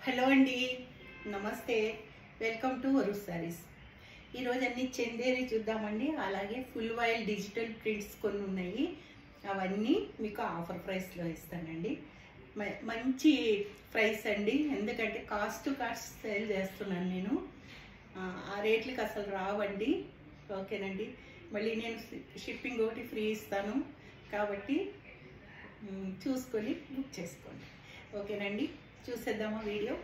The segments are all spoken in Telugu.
హలో అండి, నమస్తే. Welcome to Varun saris. ఈరోజు అన్ని చందేరి చూద్దామండి. అలాగే ఫుల్ వైల్ డిజిటల్ ప్రింట్స్ కొన్ని ఉన్నాయి. అవన్నీ మీకు ఆఫర్ ప్రైస్లో ఇస్తానండి. మంచి ప్రైస్ అండి, ఎందుకంటే కాస్ట్ సేల్ చేస్తున్నాను నేను. ఆ రేట్లకి అసలు రావండి. ఓకేనండి. మళ్ళీ నేను షిప్పింగ్ ఒకటి ఫ్రీ ఇస్తాను కాబట్టి చూసుకొని బుక్ చేసుకోండి. ఓకేనండి, చూసేద్దామా వీడియో.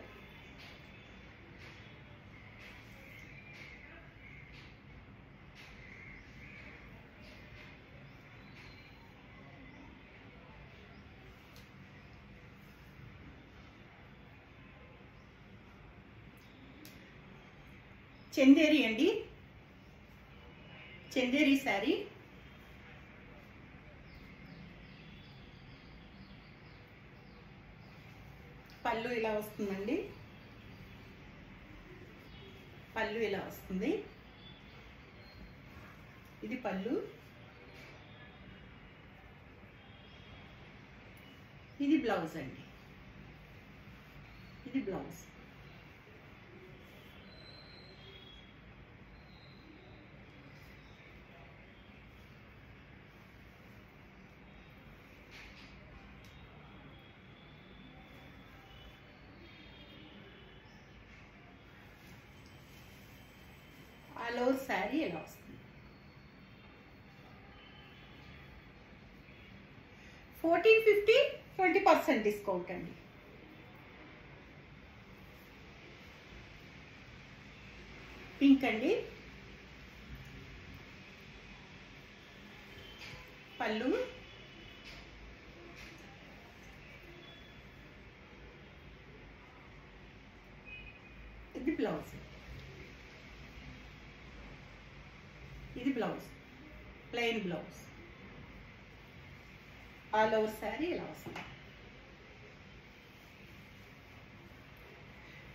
చందేరి అండి, చందేరి శారీ. పళ్ళు ఇలా వస్తుందండి, పళ్ళు ఇలా వస్తుంది. ఇది పళ్ళు, ఇది బ్లౌజ్ అండి. ఇది బ్లౌజ్. ఆల్ ఓవర్ శారీ ఎలా వస్తుంది. 1450, 20% డిస్కౌంట్ అండి. పింక్ అండి, పళ్ళు, ఇది బ్లౌజ్. ఇది blouse, plain blouse. All over sari ఇలా వస్తుంది.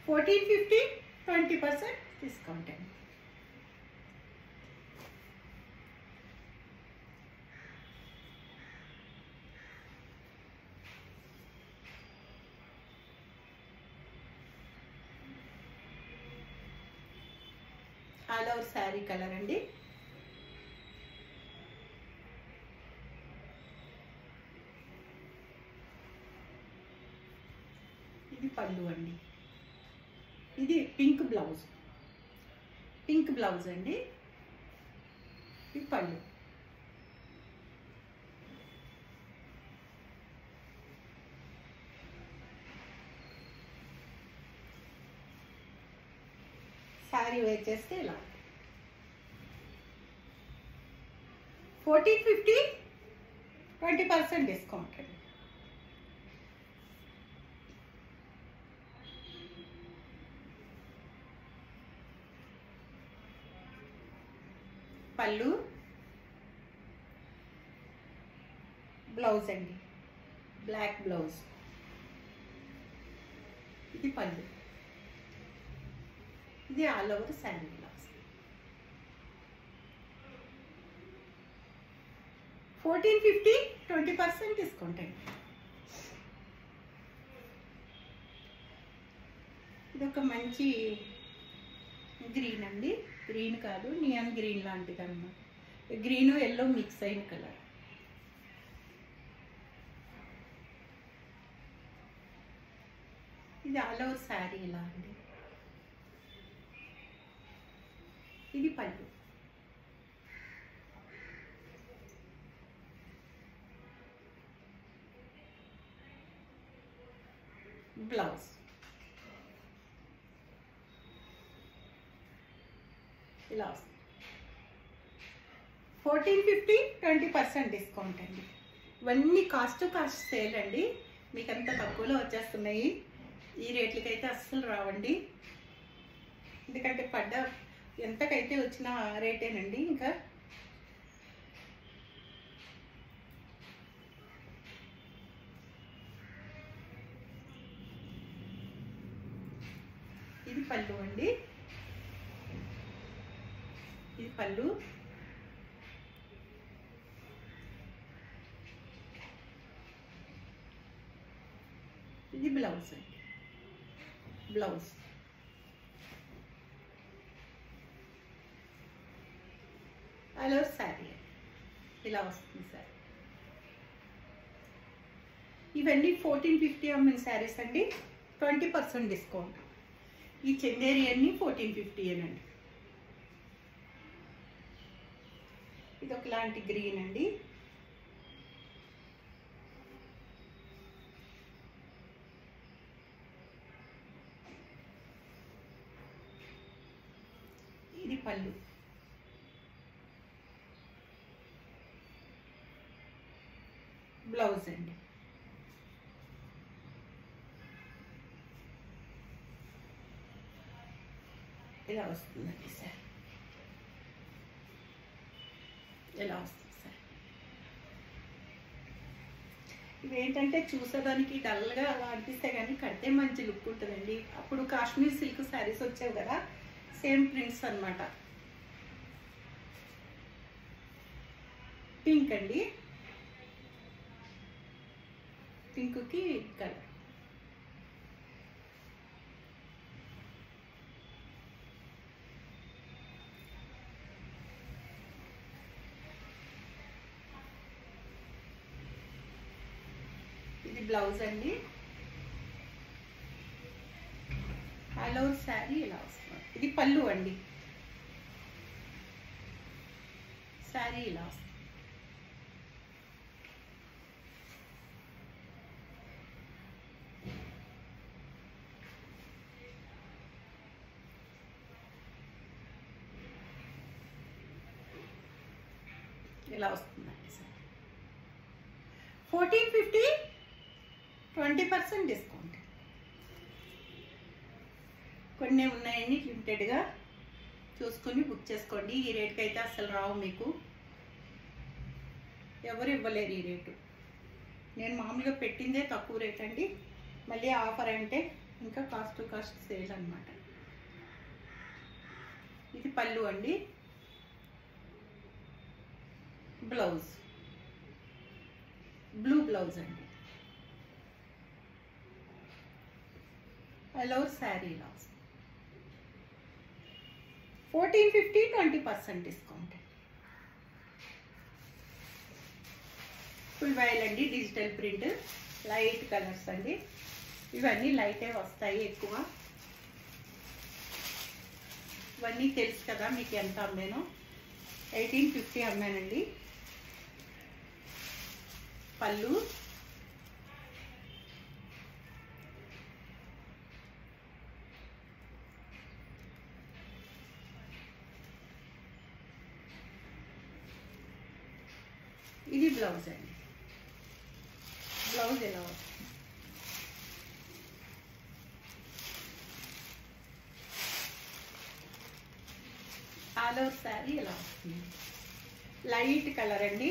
1450, 20% డిస్కౌంట్ అండి. ఆల్ ఓవర్ శారీ కలర్ అండి. ఇది పళ్ళు అండి. ఇది పింక్ బ్లౌజ్, పింక్ బ్లౌజ్ అండి. ఇది పళ్ళు. శారీ వేర్ చేస్తే ఇలా 1450, 20% డిస్కౌంట్ అండి. పళ్ళు, బ్లౌజ్ అండి, బ్లాక్ బ్లౌజ్. ఇది పళ్ళు, ఇది all over sari blouse. 1450, 20% discount అండి. ఇది ఒక మంచి గ్రీన్ అండి. గ్రీన్ కాదు, నియాన్ గ్రీన్ లాంటిది అన్నమాట. గ్రీన్ ఎల్లో మిక్స్ అయిన కలర్. ఇది ఆల్ ఓవర్ శారీ ఇలా అండి. ఇది పళ్ళు, బ్లౌజ్. ఇలా వస్తుంది. 1450, 20% డిస్కౌంట్ అండి. ఇవన్నీ కాస్ట్ సేల్ అండి. మీకు అంత తక్కువలో వచ్చేస్తున్నాయి. ఈ రేట్లకైతే అస్సలు రావండి. ఎందుకంటే ఎంతకైతే వచ్చిన రేటేనండి. ఇంకా ఇది పళ్ళు అండి. ఇది పళ్ళు, ఇది బ్లౌజ్ అండి. బ్లౌజ్. ఆల్ ఓవర్ శారీ ఇలా వస్తుంది సార్. ఇవన్నీ 1450 అమ్మిన శారీస్ అండి. 20% డిస్కౌంట్. ఈ చందేరి అన్ని 1450 అండి. ఇది ఒకలాంటి గ్రీన్ అండి. ఇది పళ్ళు. బ్లౌజ్ అండి. ఇలా వస్తుందండి సార్. ఇలా వస్తుంది సార్. ఇవేంటంటే చూసేదానికి డల్గా అలా అనిపిస్తే కానీ కడితే మంచి లుక్ ఉంటుందండి. అప్పుడు కాశ్మీర్ సిల్క్ శారీస్ వచ్చావు కదా, సేమ్ ప్రింట్స్ అన్నమాట. పింక్ అండి. పింక్కి కలర్. ఇది బ్లౌజ్ అండి. ఆల్ ఓవర్ శారీ ఇలా వస్తుంది. ఇది పళ్ళు అండి. శారీ ఇలా వస్తుంది. ఇలా వస్తుందండి సార్. 1450, 20% డిస్కౌంట్. కొన్ని ఉన్నాయండి, లిమిటెడ్గా చూసుకొని బుక్ చేసుకోండి. ఈ రేట్కి అయితే అసలు రావు మీకు, ఎవరు ఇవ్వలేరు ఈ రేటు. నేను మామూలుగా పెట్టిందే తక్కువ రేట్ అండి. మళ్ళీ ఆఫర్ అంటే ఇంకా కాస్ట్ టు కాస్ట్ సేల్ అన్నమాట. ఇది పళ్ళు అండి. బ్లౌజ్ బ్లూ బ్లౌజ్ అండి. ఆల్ ఓవర్ శారీ ఇలా 1450, 20% డిస్కౌంట్. ఫుల్ వైల్ అండి. డిజిటల్ ప్రింట్, లైట్ కలర్స్ అండి. ఇవన్నీ లైటే వస్తాయి ఎక్కువ. ఇవన్నీ తెలుసు కదా మీకు ఎంత అమ్మానో. 1850 అమ్మానండి. పళ్ళు, ఇది బ్లౌజ్ అండి. బ్లౌజ్ ఎలా వస్తుంది. ఆల్ ఓవర్ శారీ ఎలా వస్తుంది. లైట్ కలర్ అండి.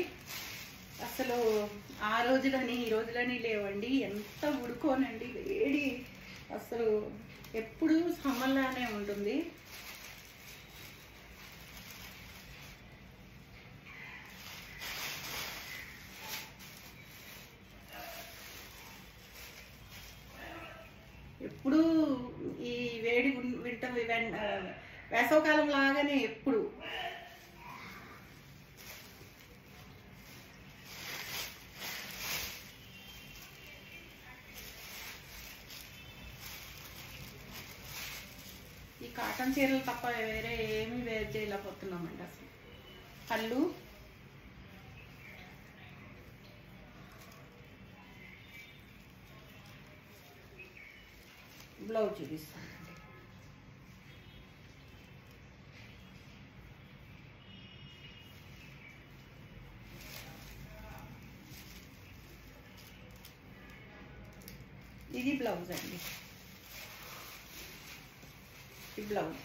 అసలు ఆ రోజులని ఈ రోజులని లేవండి. ఎంత ఉడుకోనండి, వేడి అసలు ఎప్పుడు సమ్మర్లానే ఉంటుంది. ఎప్పుడు ఈ వేడి వింటర్ వేసవకాలం లాగానే ఎప్పుడు. ఈ కాటన్ చీరలు తప్ప వేరే ఏమీ వేర్ చేయలేకపోతున్నామండి అసలు. పళ్ళు, బ్లౌజ్ చూపిస్తానండి. ఇది బ్లౌజ్ అండి. ఈ బ్లౌజ్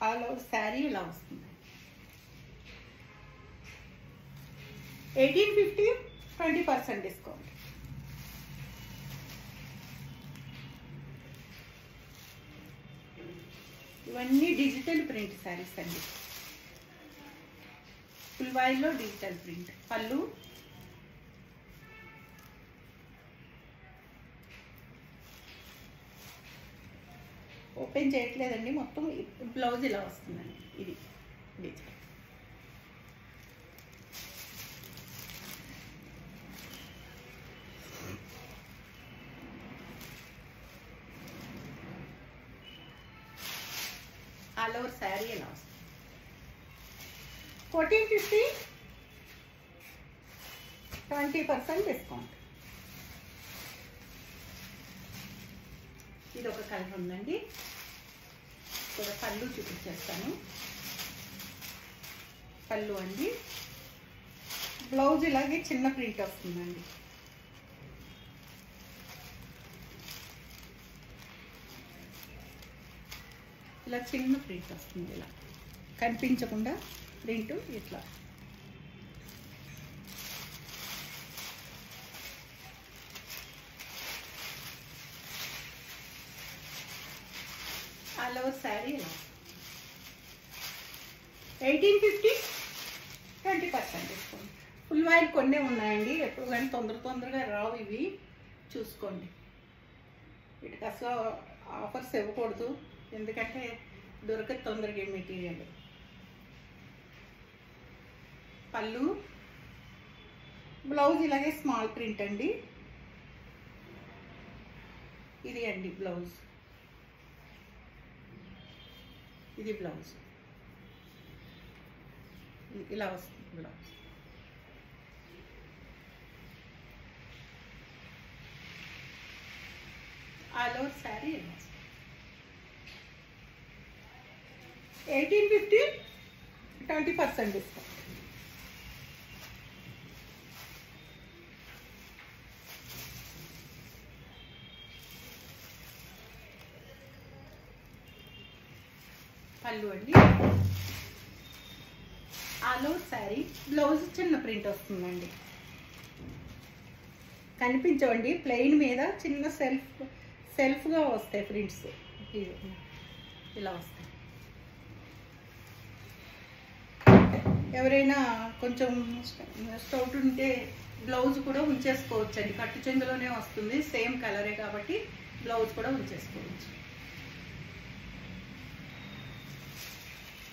ఆల్ ఓవర్ శారీ ఇలా వస్తుంది. 1850, 20% డిస్కౌంట్. ఇవన్నీ డిజిటల్ ప్రింట్ శారీస్ అండి. ఫుల్ వైల్లో డిజిటల్ ప్రింట్. పళ్ళు, ఓపెన్ చేయట్లేదండి, మొత్తం బ్లౌజ్ ఇలా వస్తుందండి. ఇది డిజైన్. ఆల్ ఓవర్ శారీ ఎలా వస్తుంది. 1450, 20% డిస్కౌంట్. ఇది ఒక కలర్ ఉందండి. కూడా పళ్ళు చూపించేస్తాను. పళ్ళు అండి, బ్లౌజ్ ఇలాగే చిన్న ప్రింట్ వస్తుందండి. ఇలా చిన్న ప్రింట్ వస్తుంది, ఇలా కనిపించకుండా ప్రింట్ ఇట్లా. ఆల్ ఓవర్ శారీ ఇలా 1850, 20% డిస్కౌంట్. ఫుల్ వైల్ కొన్నే ఉన్నాయండి, ఎప్పుడు కానీ తొందరగా రావు ఇవి, చూసుకోండి. వీటికి అసలు ఆఫర్స్ ఇవ్వకూడదు, ఎందుకంటే దొరకదు తొందరగా మెటీరియల్. పళ్ళు, బ్లౌజ్ ఇలాగే స్మాల్ ప్రింట్ అండి. ఇది అండి బ్లౌజ్, ఇది బ్లౌజ్ ఇలా వస్తుంది. బ్లౌజ్ ఆల్ ఓవర్ శారీ ఇలా వస్తుంది. 1850, 20% డిస్కౌంట్. పళ్ళు అండి, ఆల్ ఓవర్ శారీ. బ్లౌజ్ చిన్న ప్రింట్ వస్తుందండి, కనిపించవండి. ప్లెయిన్ మీద చిన్న సెల్ఫ్గా వస్తాయి ప్రింట్స్, ఇలా వస్తాయి. ఎవరైనా కొంచెం స్టౌట్ ఉంటే బ్లౌజ్ కూడా ఉంచేసుకోవచ్చు అండి. కట్టు చెందులోనే వస్తుంది, సేమ్ కలరే కాబట్టి బ్లౌజ్ కూడా ఉంచేసుకోవచ్చు.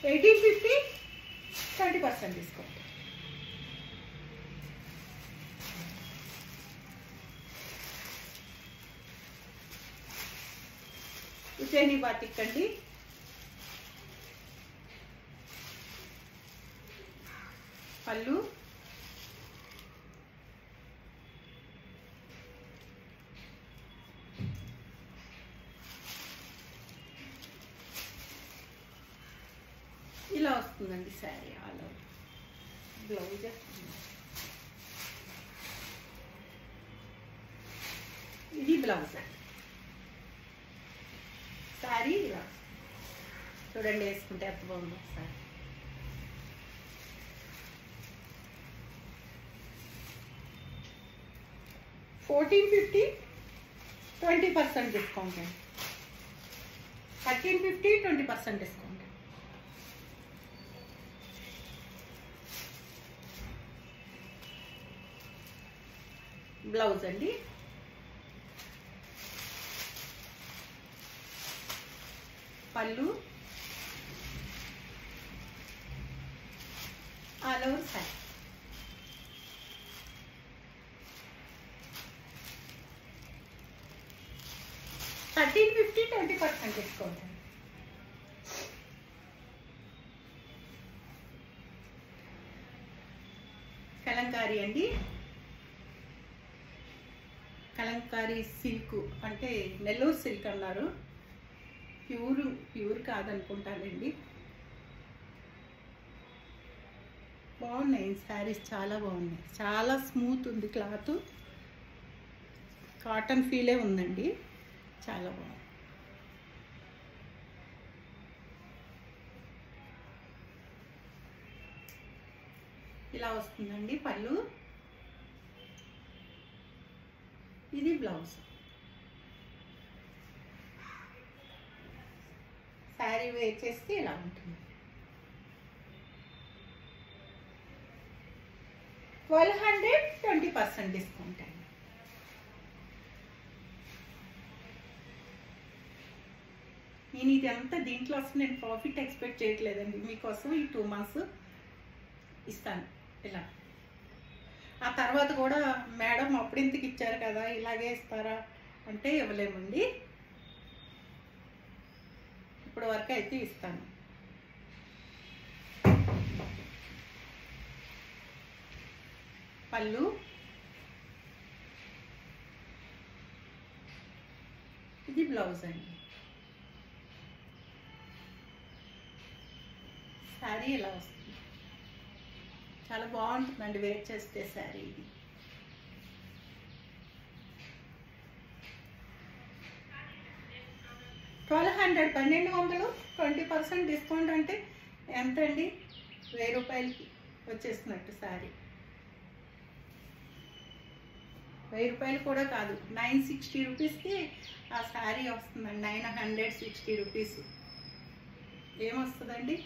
1850, 20% డిస్కౌంట్. ఉజ్జయిని బాతిక్ అండి. పళ్ళు, ఇలా వస్తుందండి శారీ. ఆల్ ఓవర్ బ్లౌజ్, ఇది బ్లౌజ్. శారీ ఇలా చూడండి, వేసుకుంటే ఎంత బాగుంది ఒకసారి. $1450, 20% డిస్కౌంట్ అండి. 1350, 20% డిస్కౌంట్. బ్లౌజ్ అండి, పళ్ళు, all over sari. $1350, 20% discount. Kalamkari అండి. కలంకారీ సిల్క్ అంటే నెల్లూరు సిల్క్ అన్నారు, ప్యూర్ కాదనుకుంటానండి. బాగున్నాయి శారీస్, చాలా బాగున్నాయి. చాలా స్మూత్ ఉంది క్లాత్, కాటన్ ఫీలే ఉందండి, చాలా బాగుంది. ఇలా వస్తుందండి పళ్ళు. ఇది బ్లౌజ్. శారీ వేర్ చేస్తే ఇలా ఉంటుంది. 1200, 20% డిస్కౌంట్ అండి. నేను ఇది అంతా దీంట్లో అసలు నేను ప్రాఫిట్ ఎక్స్పెక్ట్ చేయట్లేదండి. మీకోసం ఈ 2 months ఇస్తాను ఇలా. ఆ తర్వాత కూడా మేడం అప్పుడు ఇంతకు ఇచ్చారు కదా ఇలాగే ఇస్తారా అంటే ఇవ్వలేమండి. ఇప్పుడు వరకు అయితే ఇస్తాను. పళ్ళు, ఇది బ్లౌజ్ అండి. శారీ ఇలా వస్తుంది, చాలా బాగుంటుందండి వేర్ చేస్తే శారీ. ఇది 1200, 1200, 20% డిస్కౌంట్ అంటే ఎంత అండి? 1000 రూపాయలకి వచ్చేసినట్టు శారీ. 1000 రూపాయలు కూడా కాదు, 960 రూపీస్కి ఆ శారీ వస్తుందండి. 960 రూపీస్ ఏమొస్తుందండి?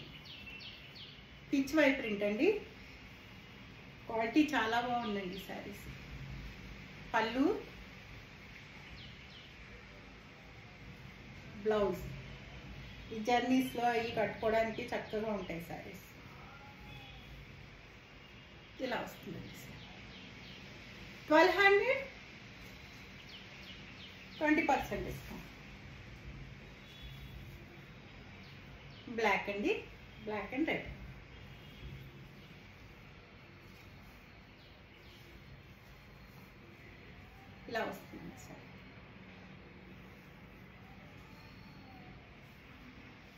పిచ్ వై ప్రింట్ అండి. క్వాలిటీ చాలా బాగుందండి శారీస్. పళ్ళు, బ్లౌజ్. ఈ జర్నీస్లో అవి కట్టుకోవడానికి చక్కగా ఉంటాయి శారీస్. ఇలా వస్తుందండి. 1200, 20% డిస్కౌంట్. బ్లాక్ అండి, బ్లాక్ అండ్ రెడ్. ఇలా వస్తుంది సార్.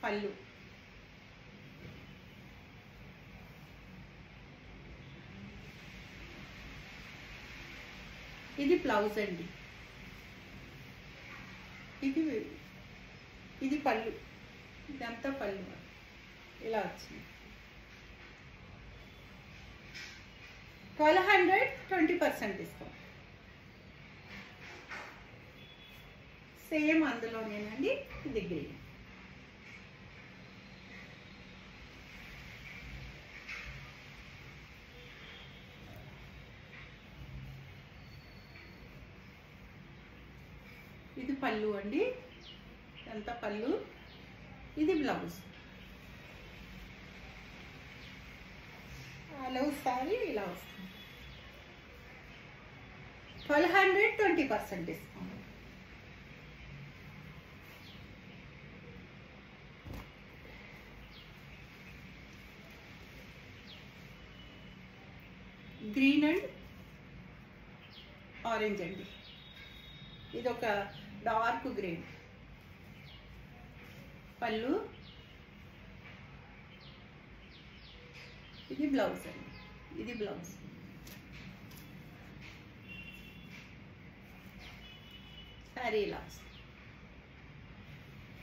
పళ్ళు, ఇది బ్లౌజ్ అండి. ఇది పళ్ళు, ఇదంతా పళ్ళు ఇలా వచ్చింది. 1200, 20% డిస్కౌంట్. సేమ్ అందులోనేనండి. ఇది గ్రీన్. ఇది పళ్ళు అండి, ఎంత పళ్ళు. ఇది బ్లౌజ్. బ్లౌజ్ సారీ ఇలా వస్తుంది. 1200, 20% డిస్కౌంట్. గ్రీన్ అండ్ ఆరెంజ్ అండి. ఇది ఒక డార్క్ గ్రీన్. పళ్ళు, ఇది బ్లౌజ్ అండి. ఇది బ్లౌజ్. సారీ ఇలా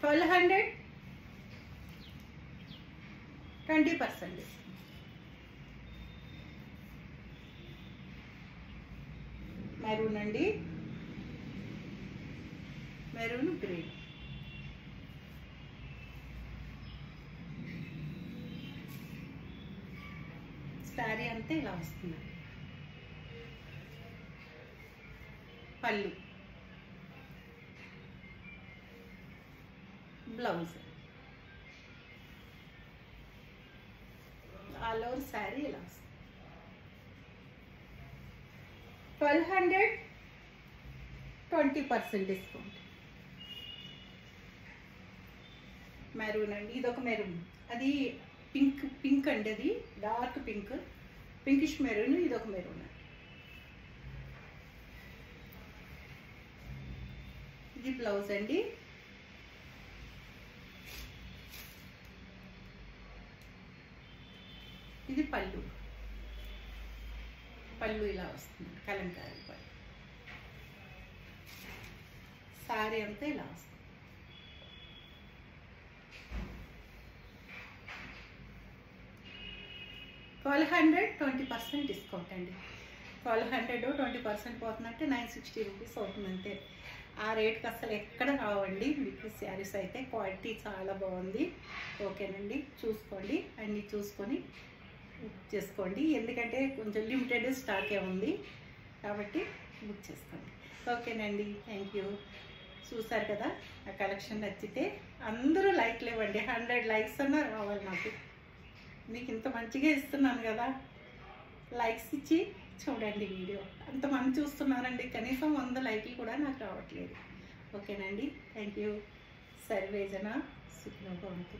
1200, 20% డిస్కౌంట్. మెరూన్ అండి, మెరూన్ గ్రీన్. శారీ అంతా ఇలా వస్తుంది. పళ్ళు, బ్లౌజ్. ఆల్ ఓవర్ శారీ ఇలా వస్తుంది. 1200, 20% డిస్కౌంట్. మెరూన్ అండి, ఇదొక మెరూన్. అది పింక్ అండి, అది డార్క్ పింక్, పింకిష్ మెరూన్. ఇదొక మెరూన్. ఇది బ్లౌజ్ అండి. ఇది పళ్ళు. పళ్ళు ఇలా వస్తుంది, కలంకారీ పళ్ళు. సారీ అంతా ఇలా వస్తుంది. 1200, 20% డిస్కౌంట్ అండి. 1200, 20% పోతుందంటే 960 రూపీస్ అవుతుంది అంతే. ఆ రేట్కి అసలు ఎక్కడ రావండి మీకు శారీస్ అయితే. క్వాలిటీ చాలా బాగుంది. ఓకేనండి, చూసుకోండి, అన్నీ చూసుకొని బుక్ చేసుకోండి. ఎందుకంటే కొంచెం లిమిటెడ్ స్టాకే ఉంది కాబట్టి బుక్ చేసుకోండి. ఓకేనండి, థ్యాంక్ యూ. చూసారు కదా, ఆ కలెక్షన్ నచ్చితే అందరూ లైక్లు ఇవ్వండి. 100 లైక్స్ అన్నా రావాలి నాకు. మీకు ఇంత మంచిగా ఇస్తున్నాను కదా, లైక్స్ ఇచ్చి చూడండి వీడియో. అంతమంది చూస్తున్నారండి, కనీసం 100 లైక్లు కూడా నాకు రావట్లేదు. ఓకేనండి, థ్యాంక్ యూ. సర్వేజన సుఖినో భవంతు.